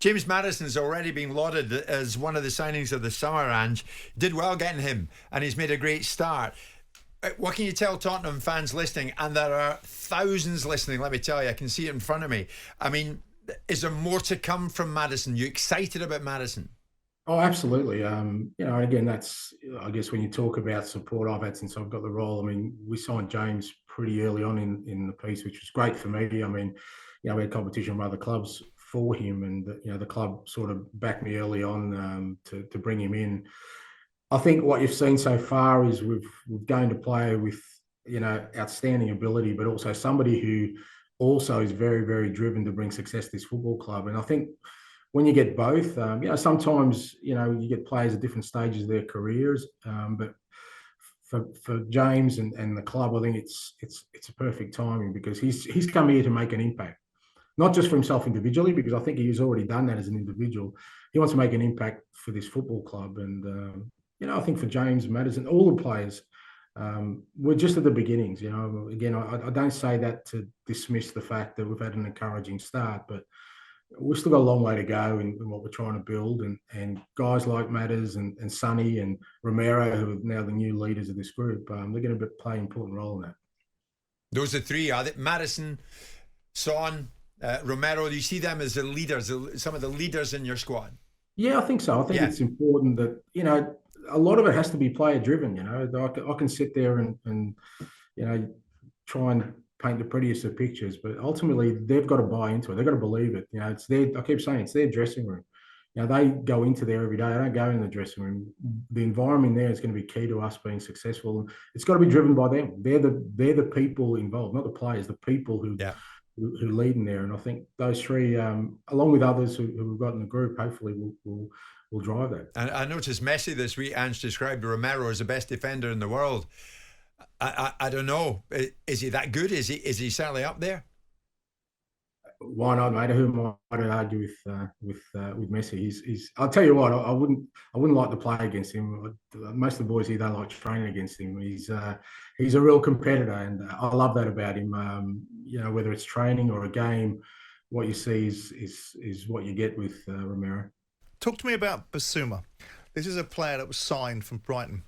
James Madison has already been lauded as one of the signings of the summer, Ange. Did well getting him, and he's made a great start. What can you tell Tottenham fans listening? And there are thousands listening, let me tell you. I can see it in front of me. I mean, is there more to come from Madison? You excited about Madison? Oh, absolutely. Again, that's, I guess, when you talk about support I've had since I've got the role. I mean, we signed James pretty early on in the piece, which was great for me. I mean, we had competition from other clubs for him, and the club sort of backed me early on to bring him in. I think what you've seen so far is we've gained a player with outstanding ability, but also somebody who also is very, very driven to bring success to this football club. And I think when you get both, sometimes you get players at different stages of their careers, but for James and the club, I think it's a perfect timing, because he's come here to make an impact, not just for himself individually, because I think he's already done that as an individual. He wants to make an impact for this football club, and I think for James, Madison, all the players, we're just at the beginnings. Again, I don't say that to dismiss the fact that we've had an encouraging start, but we've still got a long way to go in what we're trying to build, and guys like Matters and Sonny and Romero, who are now the new leaders of this group, they're going to play an important role in that. Those are three, are they? Madison, Son, Romero. Do you see them as the leaders, some of the leaders in your squad? Yeah, I think so. I think it's important that, a lot of it has to be player driven. I can sit there and try and paint the prettiest of pictures, but ultimately they've got to buy into it. They've got to believe it. It's their, I keep saying, it's their dressing room. They go into there every day. They don't go in the dressing room. The environment there is going to be key to us being successful. It's got to be driven by them. They're the people involved, not the players, the people who lead in there. And I think those three, along with others who we've got in the group, hopefully will drive that. And I noticed Messi this week, Ange described Romero as the best defender in the world. I don't know. Is he that good? Is he certainly up there? Why not, mate? Who am I to argue with Messi? He's. I'll tell you what. I wouldn't like to play against him. Most of the boys here don't like training against him. He's a real competitor, and I love that about him. Whether it's training or a game, what you see is what you get with Romero. Talk to me about Bissouma. This is a player that was signed from Brighton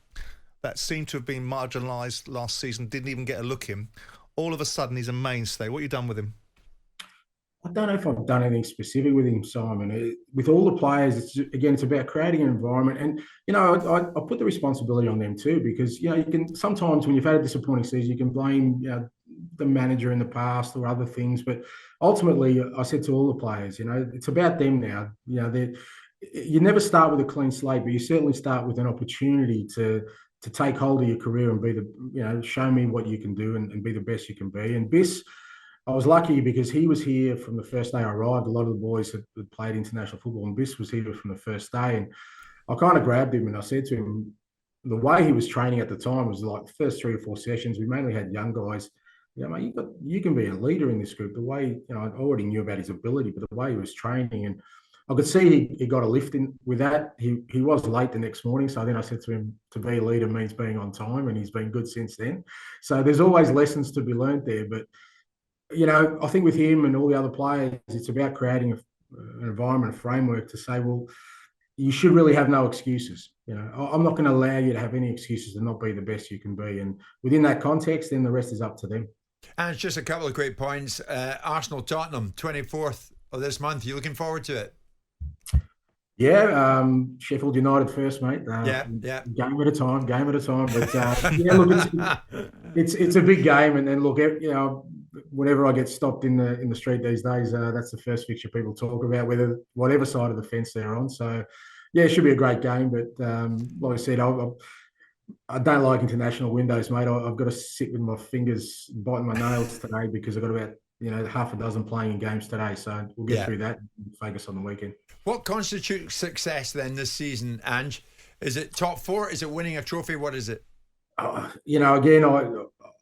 that seemed to have been marginalised last season, didn't even get a look in. All of a sudden, he's a mainstay. What have you done with him? I don't know if I've done anything specific with him, Simon. With all the players, it's about creating an environment. And, I put the responsibility on them too, because, you can sometimes when you've had a disappointing season, you can blame the manager in the past or other things. But ultimately, I said to all the players, it's about them now. You never start with a clean slate, but you certainly start with an opportunity to take hold of your career and be show me what you can do and be the best you can be. And Biss, I was lucky because he was here from the first day I arrived. A lot of the boys had played international football, and Biss was here from the first day. And I kind of grabbed him and I said to him, the way he was training at the time was like the first 3 or 4 sessions, we mainly had young guys. Mate, you can be a leader in this group. The way, I already knew about his ability, but the way he was training, and I could see he got a lift in with that. He was late the next morning, so then I said to him, to be a leader means being on time, and he's been good since then. So there's always lessons to be learned there. But, I think with him and all the other players, it's about creating an environment, a framework to say, well, you should really have no excuses. I'm not going to allow you to have any excuses to not be the best you can be. And within that context, then the rest is up to them. And it's just a couple of great points. Arsenal-Tottenham, 24th of this month. You looking forward to it? Yeah, Sheffield United first, mate. Yeah. Game at a time. But look, it's a big game, and then look, whenever I get stopped in the street these days, that's the first fixture people talk about, whatever side of the fence they're on. So, yeah, it should be a great game. But like I said, I don't like international windows, mate. I've got to sit with my fingers biting my nails today because I've got about half a dozen playing in games today. So we'll get through that and focus on the weekend. What constitutes success then this season, Ange? Is it top 4? Is it winning a trophy? What is it? Again,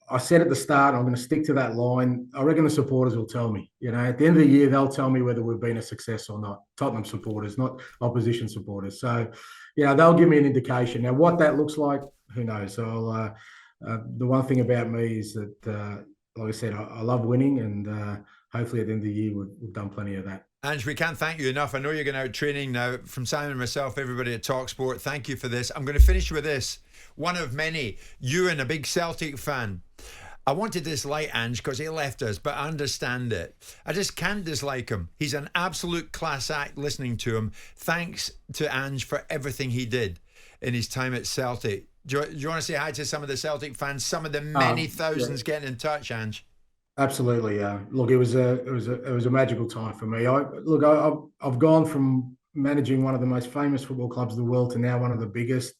I said at the start, I'm going to stick to that line. I reckon the supporters will tell me. At the end of the year, they'll tell me whether we've been a success or not. Tottenham supporters, not opposition supporters. So, they'll give me an indication. Now, what that looks like, who knows? So, the one thing about me is that, like I said, I love winning, and hopefully at the end of the year we've done plenty of that. Ange, we can't thank you enough. I know you're going out training now. From Simon and myself, everybody at talkSPORT, thank you for this. I'm going to finish with this. One of many. Ewan, a big Celtic fan. I want to dislike Ange because he left us, but I understand it. I just can't dislike him. He's an absolute class act listening to him. Thanks to Ange for everything he did in his time at Celtic. Do you want to say hi to some of the Celtic fans, some of the many thousands getting in touch, Ange? Absolutely. Look, it was a magical time for me. I've gone from managing one of the most famous football clubs in the world to now one of the biggest.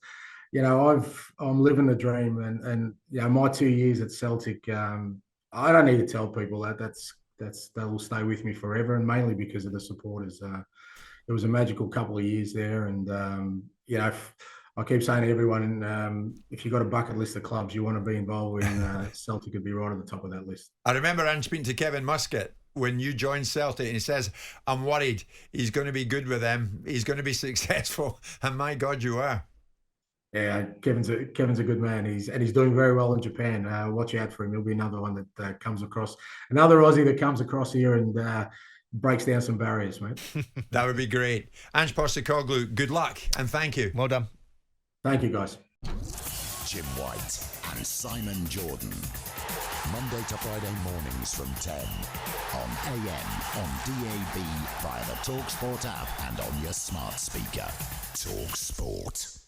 You know, I'm living the dream, and you know, my 2 years at Celtic, I don't need to tell people that that will stay with me forever, and mainly because of the supporters. It was a magical couple of years there, and you know, I keep saying to everyone, if you've got a bucket list of clubs you want to be involved in, Celtic would be right at the top of that list. I remember Ange speaking to Kevin Muscat when you joined Celtic, and he says, "I'm worried. He's going to be good with them. He's going to be successful." And my God, you are. Yeah, Kevin's a good man. He's doing very well in Japan. Watch out for him. He'll be another one that comes across, another Aussie that comes across here and breaks down some barriers, mate. That would be great. Ange Postecoglou, good luck and thank you. Well done. Thank you, guys. Jim White and Simon Jordan. Monday to Friday mornings from 10 on AM, on DAB, via the talkSPORT app and on your smart speaker. talkSPORT.